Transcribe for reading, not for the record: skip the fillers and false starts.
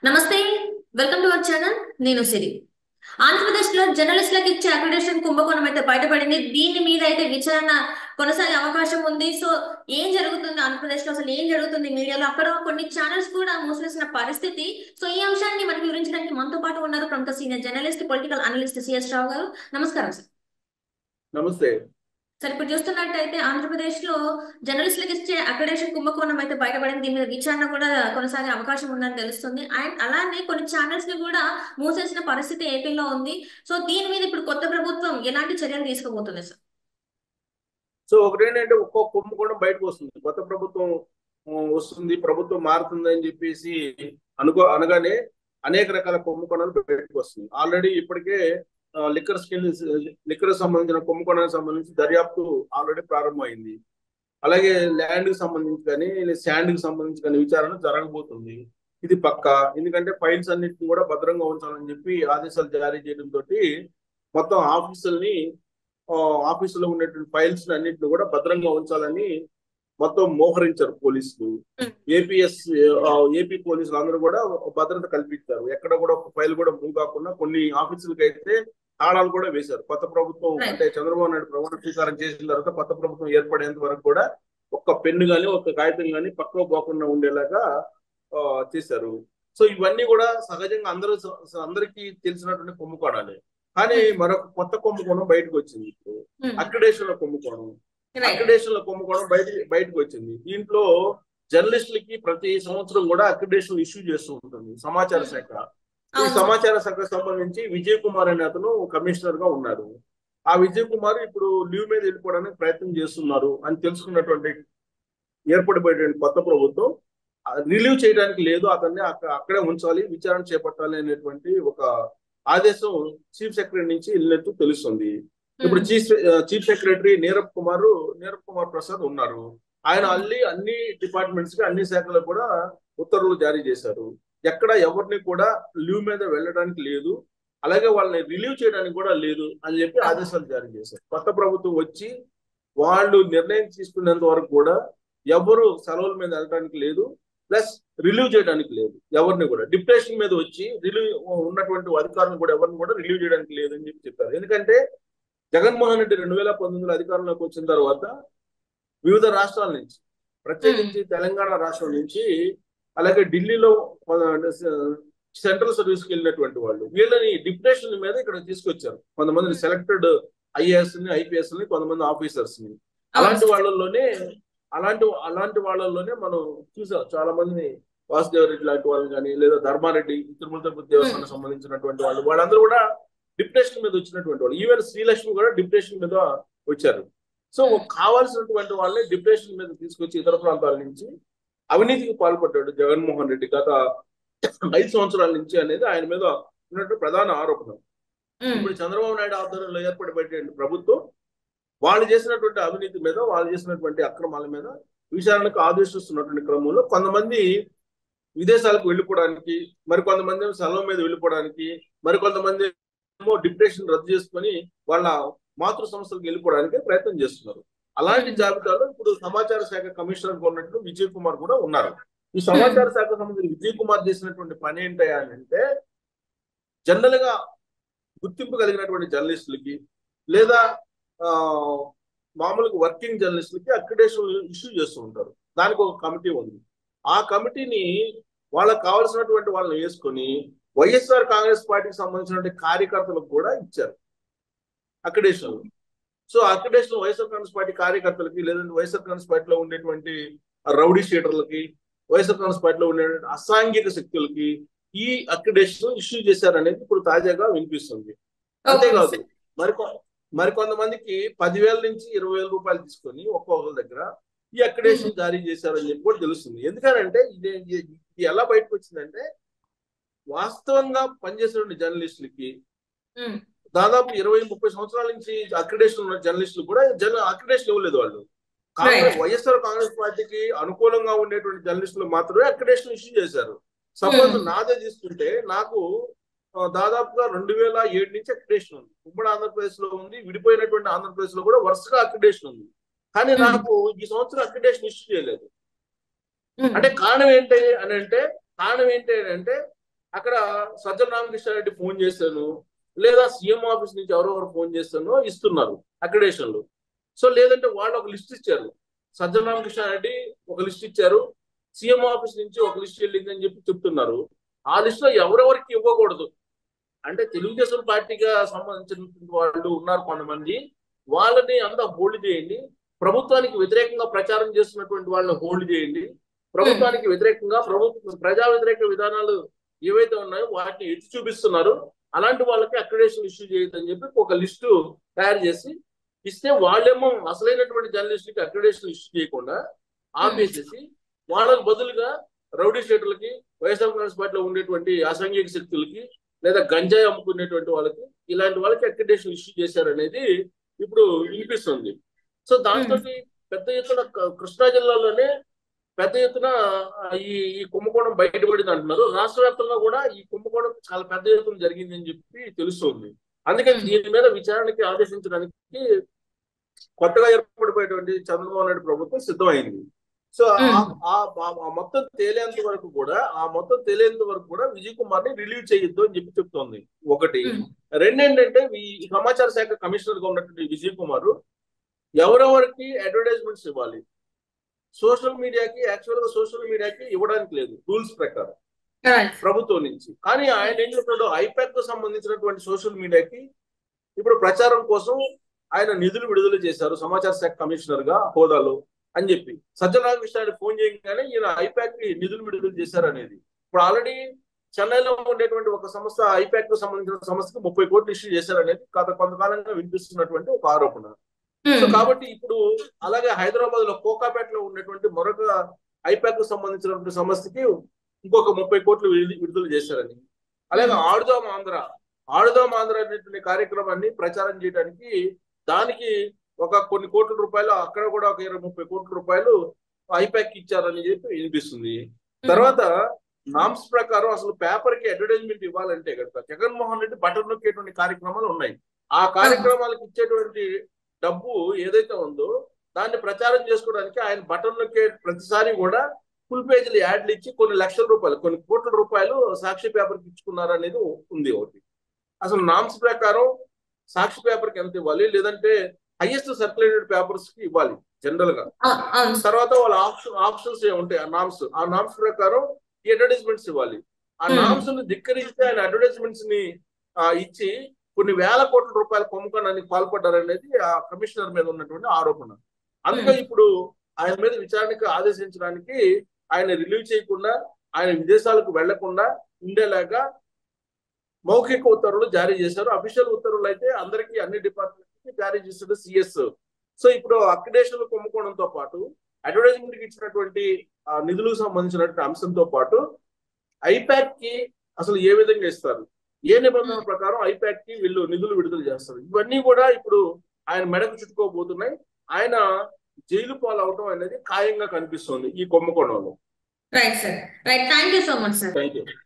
నమస్తే, welcome to our channel. నేను సిరి. ఆంధ్రప్రదేశ్ లో జర్నలిస్టులకు ఇచ్చే అక్రిడేషన్ కుంభకోణం అయితే బయటపడింది. దీని మీద అయితే విచారణ కొనసాగే అవకాశం ఉంది. సో ఏం జరుగుతుంది ఆంధ్రప్రదేశ్ లో, అసలు ఏం జరుగుతుంది మీడియాలో, అక్కడ కొన్ని ఛానల్స్ కూడా మూసివేసిన పరిస్థితి. సో ఈ అంశాన్ని మనకు వివరించడానికి మనతో పాటు ఉన్నారు ప్రముఖ senior journalist, political analyst CS Rao garu. నమస్కారం సార్. నమస్తే. సరే, ఇప్పుడు చూస్తున్నట్టయితే ఆంధ్రప్రదేశ్ లో జర్నలిస్టులకు ఇచ్చే అక్రిడేషన్ కుంభకోణం అయితే బయటపడింది. దీని మీద విచారణ కూడా కొనసాగే అవకాశం ఉందని తెలుస్తుంది. అండ్ అలానే కొన్ని ఛానల్స్ ని కూడా మూసేసిన పరిస్థితి ఏపీలో ఉంది. సో దీని మీద ఇప్పుడు కొత్త ప్రభుత్వం ఎలాంటి చర్యలు తీసుకోబోతుంది సార్? సో ఒకటేంటంటే ఒక్కొక్క కుంభకోణం బయటకు వస్తుంది. కొత్త ప్రభుత్వం వస్తుంది, ప్రభుత్వం మారుతుంది అని చెప్పేసి అనగానే అనేక రకాల కుంభకోణాలు బయటకు వస్తుంది. ఆల్రెడీ ఇప్పటికే లిక్కర్ సంబంధించిన కుంభకోణానికి సంబంధించి దర్యాప్తు ఆల్రెడీ ప్రారంభమైంది. అలాగే ల్యాండ్ కి సంబంధించి కానీ శాండ్ కి సంబంధించి కానీ విచారణ జరగబోతుంది. ఇది పక్కా. ఎందుకంటే ఫైల్స్ అన్నిటిని కూడా భద్రంగా ఉంచాలని చెప్పి ఆదేశాలు జారీ చేయడంతో మొత్తం ఆఫీసులో ఉన్నటువంటి ఫైల్స్ అన్నింటిని కూడా భద్రంగా ఉంచాలని మొత్తం మోహరించారు పోలీసులు. ఏపీ పోలీసులు అందరూ కూడా భద్రత కల్పించారు. ఎక్కడ కూడా ఒక ఫైల్ కూడా మూవ్ కాకుండా కొన్ని ఆఫీసులకి అయితే తాళాలు కూడా వేశారు. కొత్త ప్రభుత్వం అంటే చంద్రబాబు నాయుడు ప్రమాణ స్వీకారం చేసిన తర్వాత కొత్త ప్రభుత్వం ఏర్పడేంత వరకు కూడా ఒక్క పెన్ను గాని ఒక కాగితం గాని పక్కకు పోకుండా ఉండేలాగా చేశారు. సో ఇవన్నీ కూడా సహజంగా అందరికీ తెలిసినటువంటి కుంభకోణాలే. కానీ మరొక కొత్త కుంభకోణం బయటకు వచ్చింది. ఇప్పుడు అక్రిడేషన్ల కుంభకోణం బయటకు వచ్చింది. దీంట్లో జర్నలిస్టులకి ప్రతి సంవత్సరం కూడా అక్రిడేషన్ ఇష్యూ చేస్తూ ఉంటుంది సమాచార శాఖ. ఈ సమాచార శాఖకు సంబంధించి విజయ్ కుమార్ అనే అతను కమిషనర్ గా ఉన్నారు. ఆ విజయ్ కుమార్ ఇప్పుడు లీవ్ మీద వెళ్ళిపోవడానికి ప్రయత్నం చేస్తున్నారు అని తెలుసుకున్నటువంటి ఏర్పడిపోయేటువంటి కొత్త ప్రభుత్వం రిలీవ్ చేయడానికి లేదు, అతన్ని అక్కడే ఉంచాలి, విచారణ చేపట్టాలి అనేటువంటి ఒక ఆదేశం చీఫ్ సెక్రటరీ నుంచి వెళ్ళినట్టు తెలుస్తుంది. ఇప్పుడు చీఫ్ సెక్రటరీ నీరబ్ కుమార్ ప్రసాద్ ఉన్నారు. ఆయన అన్ని డిపార్ట్మెంట్స్ కి అన్ని శాఖలకు కూడా ఉత్తర్వులు జారీ చేశారు. ఎక్కడ ఎవరిని కూడా లీవ్ మీద వెళ్ళడానికి లేదు, అలాగే వాళ్ళని రిలీవ్ చేయడానికి కూడా లేదు అని చెప్పి ఆదేశాలు జారీ చేశారు. కొత్త ప్రభుత్వం వచ్చి వాళ్ళు నిర్ణయం తీసుకునేంత వరకు కూడా ఎవరు సెలవుల మీద వెళ్ళడానికి లేదు, ప్లస్ రిలీవ్ చేయడానికి లేదు. ఎవరిని కూడా డిప్రెషన్ మీద వచ్చి రిలీవ్ ఉన్నటువంటి అధికారులను కూడా ఎవరిని కూడా రిలీవ్ చేయడానికి లేదు అని చెప్పి చెప్పారు. ఎందుకంటే జగన్మోహన్ రెడ్డి 2019 అధికారంలోకి వచ్చిన తర్వాత వివిధ రాష్ట్రాల నుంచి, ప్రత్యేకించి తెలంగాణ రాష్ట్రం నుంచి, అలాగే ఢిల్లీలో సెంట్రల్ సర్వీస్ కి వెళ్ళినటువంటి వాళ్ళు వీళ్ళని డిప్రెషన్ మీద ఇక్కడ తీసుకొచ్చారు. కొంతమంది సెలెక్టెడ్ ఐఏఎస్ ని, ఐపీఎస్ ని, కొంతమంది ఆఫీసర్స్ ని. అలాంటి వాళ్ళలోనే మనం చూసాం చాలా మందిని. వాసుదేవ రెడ్డి లాంటి వాళ్ళు కానీ, లేదా ధర్మారెడ్డి, తిరుమల తిరుపతి దేవస్థానం సంబంధించినటువంటి వాళ్ళందరూ కూడా డిప్రెషన్ మీద వచ్చినటువంటి వాళ్ళు. ఈవెన్ శ్రీలక్ష్మి కూడా డిప్రెషన్ మీద వచ్చారు. సో కావాల్సినటువంటి వాళ్ళని డిప్రెషన్ మీద తీసుకొచ్చి ఇతర ప్రాంతాల నుంచి అవినీతికి పాల్పడ్డాడు జగన్మోహన్ రెడ్డి గత 5 సంవత్సరాల నుంచి అనేది ఆయన మీద ఉన్నటువంటి ప్రధాన ఆరోపణ. ఇప్పుడు చంద్రబాబు నాయుడు ఆధ్వర్యంలో ఏర్పడిపోయేటువంటి ప్రభుత్వం వాళ్ళు చేసినటువంటి అవినీతి మీద, వాళ్ళు చేసినటువంటి అక్రమాల మీద విచారణకు ఆదేశిస్తున్నటువంటి క్రమంలో కొంతమంది విదేశాలకు వెళ్ళిపోవడానికి, మరికొంతమంది సెలవు మీద వెళ్ళిపోవడానికి, మరికొంతమంది ఏమో డిప్రెషన్ రద్దు చేసుకొని వాళ్ళ మాతృ సంస్థలకు వెళ్ళిపోవడానికి ప్రయత్నం చేస్తున్నారు. అలాంటి జాబితాలో ఇప్పుడు సమాచార శాఖ కమిషనర్ గా ఉన్నట్టు విజయ్ కుమార్ కూడా ఉన్నారు. ఈ సమాచార శాఖ సంబంధించి విజయ్ కుమార్ చేసినటువంటి పని ఏంటంటే జనరల్ గా గుర్తింపు కలిగినటువంటి జర్నలిస్టులకి, లేదా మామూలుగా వర్కింగ్ జర్నలిస్టులకి అక్రిడేషన్ ఇష్యూ చేస్తూ ఉంటారు. దానికి ఒక కమిటీ ఉంది. ఆ కమిటీని వాళ్ళకి కావాల్సినటువంటి వాళ్ళని వేసుకొని వైఎస్ఆర్ కాంగ్రెస్ పార్టీకి సంబంధించినటువంటి కార్యకర్తలకు కూడా ఇచ్చారు accreditation. So accreditation YSR Congress party కార్యకర్తలకి, లేదంటే వైఎస్ఆర్ కాంగ్రెస్ పార్టీలో ఉండేటువంటి రౌడీ షీటర్లకి, వైఎస్ఆర్ కాంగ్రెస్ పార్టీలో ఉండేటువంటి అసాంఘిక శక్తులకి ఈ అక్రిడేషన్ ఇష్యూ చేశారనేది ఇప్పుడు తాజాగా వినిపిస్తుంది. అంతేకాదు మరికొంతమందికి 10,000 నుంచి 20,000 రూపాయలు తీసుకొని ఒక్కొక్కరి దగ్గర ఈ అక్రిడేషన్ జారీ చేశారని చెప్పి కూడా తెలుస్తుంది. ఎందుకంటే ఇది ఎలా బయటకు వచ్చిందంటే వాస్తవంగా పనిచేసిన జర్నలిస్టులకి దాదాపు 20-30 సంవత్సరాల నుంచి అక్రిడేషన్ ఉన్న జర్నలిస్టులు కూడా అక్రిడేషన్ ఇవ్వలేదు. వాళ్ళు వైఎస్ఆర్ కాంగ్రెస్ పార్టీకి అనుకూలంగా ఉండేటువంటి జర్నలిస్టులు మాత్రమే అక్రిడేషన్ ఇష్యూ చేశారు. సపోజ్ నాదే తీసుకుంటే నాకు దాదాపుగా 2007 నుంచి అక్రిడేషన్ ఉంది. ఉమ్మడి ఆంధ్రప్రదేశ్ లో ఉంది, విడిపోయినటువంటి ఆంధ్రప్రదేశ్ లో కూడా వరుసగా అక్రిడేషన్ ఉంది. కానీ నాకు ఈ సంవత్సరం అక్రిడేషన్ ఇష్యూ చేయలేదు. అంటే కారణం ఏంటి అని అంటే అక్కడ సజ్జల రామకృష్ణారెడ్డి ఫోన్ చేశాను, లేదా సీఎం ఆఫీస్ నుంచి ఎవరెవరు ఫోన్ చేస్తానో ఇస్తున్నారు అక్రిడేషన్లు. సో లేదంటే వాళ్ళు ఒక లిస్ట్ ఇచ్చారు, సజ్జల రామకృష్ణారెడ్డి ఒక లిస్ట్ ఇచ్చారు, సీఎం ఆఫీస్ నుంచి ఒక లిస్ట్ వెళ్ళింది అని చెప్పి చెప్తున్నారు. ఆ లిస్ట్ లో ఎవరెవరికి ఇవ్వకూడదు అంటే తెలుగుదేశం పార్టీగా సంబంధించిన వాళ్ళు ఉన్నారు కొంతమంది, వాళ్ళని అంతా హోల్డ్ చేయండి, ప్రభుత్వానికి వ్యతిరేకంగా ప్రచారం చేస్తున్నటువంటి వాళ్ళని హోల్డ్ చేయండి, ప్రభుత్వానికి వ్యతిరేకంగా ప్రజా వ్యతిరేక విధానాలు ఏవైతే ఉన్నాయో వాటిని ఎత్తి చూపిస్తున్నారు, అలాంటి వాళ్ళకి అక్రిడేషన్ ఇష్యూ చేయొద్దని చెప్పి ఒక లిస్టు తయారు చేసి ఇస్తే, వాళ్ళేమో అసలైనటువంటి జర్నలిస్టులకి అక్రిడేషన్ ఇష్యూ చేయకుండా ఆపేసేసి వాళ్ళకు బదులుగా రౌడీ షీటర్లకి, వైఎస్ఆర్ కాంగ్రెస్ పార్టీలో ఉండేటువంటి అసాంఘిక శక్తులకి, లేదా గంజాయి అమ్ముకునేటువంటి వాళ్ళకి, ఇలాంటి వాళ్ళకి అక్రిడేషన్ ఇష్యూ చేశారనేది ఇప్పుడు వినిపిస్తుంది. సో దాంతో పెద్ద ఎత్తున కృష్ణా జిల్లాలోనే పెద్ద ఎత్తున ఈ ఈ కుంభకోణం బయటపడింది అంటున్నారు. రాష్ట్ర వ్యాప్తంగా కూడా ఈ కుంభకోణం చాలా పెద్ద ఎత్తున జరిగింది అని చెప్పి తెలుస్తుంది. అందుకని దీని మీద విచారణకి ఆదేశించడానికి కొత్తగా ఏర్పడిపోయేటువంటి చంద్రబాబు నాయుడు ప్రభుత్వం సిద్ధమైంది. సో మొత్తం తేలేంత వరకు కూడా విజయ్ కుమార్ ని రిలీవ్ చేయొద్దు అని చెప్పి చెప్తోంది ఒకటి. రెండేంటంటే ఈ సమాచార శాఖ కమిషనర్ గా ఉన్నటువంటి విజయ్ కుమార్ ఎవరెవరికి అడ్వర్టైజ్మెంట్స్ ఇవ్వాలి, సోషల్ మీడియాకి ఇవ్వడానికి లేదు రూల్స్ ప్రకారం ప్రభుత్వం నుంచి. కానీ ఆయన ఏం చెప్తాడు, ఐపాక్ కు సంబంధించినటువంటి సోషల్ మీడియాకి ఇప్పుడు ప్రచారం కోసం ఆయన నిధులు విడుదల చేశారు సమాచార శాఖ కమిషనర్ గా హోదాలో అని చెప్పి సజ్జల రామకృష్ణారెడ్డి ఫోన్ చేయగానే ఈయన ఐపాక్ కి నిధులు విడుదల చేశారు అనేది. ఇప్పుడు ఆల్రెడీ చెన్నైలో ఉండేటువంటి ఒక సంస్థ ఐపాక్ కు సంబంధించిన సంస్థకి 30 కోట్లు ఇష్యూ చేశారనేది కొంతకాలంగా వినిపిస్తున్నటువంటి ఒక ఆరోపణ. సో కాబట్టి ఇప్పుడు అలాగే హైదరాబాద్ లో కోకాపేటలో ఉన్నటువంటి మరొక ఐపాక్ కు సంబంధించినటువంటి సంస్థకి ఇంకొక 30 కోట్లు విడుదల చేశారని, అలాగే ఆడుదాం ఆంధ్ర అనేటువంటి కార్యక్రమాన్ని ప్రచారం చేయడానికి దానికి ఒక కొన్ని కోట్ల రూపాయలు, అక్కడ కూడా ఒక 20-30 కోట్ల రూపాయలు ఐపాక్ ఇచ్చారని చెప్పి వినిపిస్తుంది. తర్వాత నామ్స్ ప్రకారం అసలు పేపర్ కి అడ్వర్టైజ్మెంట్ ఇవ్వాలంటే కనుక జగన్మోహన్ రెడ్డి బటన్ నొక్కేటువంటి కార్యక్రమాలు ఉన్నాయి. ఆ కార్యక్రమాలకు ఇచ్చేటువంటి డబ్బు ఏదైతే ఉందో దాన్ని ప్రచారం చేసుకోవడానికి ఆయన బటన్ నొక్కే ప్రతిసారి కూడా ఫుల్ పేజీలు యాడ్లు ఇచ్చి కొన్ని లక్షల రూపాయలు, కొన్ని కోట్ల రూపాయలు సాక్షి పేపర్కి ఇచ్చుకున్నారు అనేది ఉంది ఒకటి. అసలు నామ్స్ ప్రకారం సాక్షి పేపర్కి ఎంత ఇవ్వాలి, లేదంటే హైయెస్ట్ సర్క్యులేటెడ్ పేపర్స్ కి ఇవ్వాలి జనరల్ గా. తర్వాత వాళ్ళ ఆప్షన్స్ ఉంటాయి ఆ నామ్స్ ప్రకారం ఈ అడ్వర్టైజ్మెంట్స్ ఇవ్వాలి. ఆ నామ్స్ ని ధిక్కరించి ఆయన అడ్వర్టైజ్మెంట్స్ ని ఇచ్చి కొన్ని వేల కోట్ల రూపాయల కుంభకోణానికి పాల్పడ్డారనేది ఆ కమిషనర్ మీద ఉన్నటువంటి ఆరోపణ. అందుకే ఇప్పుడు ఆయన మీద విచారణకు ఆదేశించడానికి ఆయన రిలీవ్ చేయకుండా, ఆయన విదేశాలకు వెళ్లకుండా ఉండేలాగా మౌఖిక ఉత్తర్వులు జారీ చేశారు. అఫీషియల్ ఉత్తర్వులు అయితే అందరికీ అన్ని డిపార్ట్మెంట్ జారీ చేశాడు సిఎస్. సో ఇప్పుడు అక్రిడేషన్ కుంభకోణంతో పాటు అడ్వర్టైజ్మెంట్ కి ఇచ్చినటువంటి నిధులకు సంబంధించినటువంటి అంశంతో పాటు ఐపాక్ కి అసలు ఏ విధంగా ఇస్తారు, ఏ నిబంధనల ప్రకారం ఐపాక్ కి వీళ్ళు నిధులు విడుదల చేస్తారు, ఇవన్నీ కూడా ఇప్పుడు ఆయన మెడకు చుట్టుకోబోతున్నాయి. ఆయన జైలు పాలవటం అనేది ఖాయంగా కనిపిస్తుంది ఈ కుంభకోణంలో. Right sir, right. Thank you so much sir. Thank you.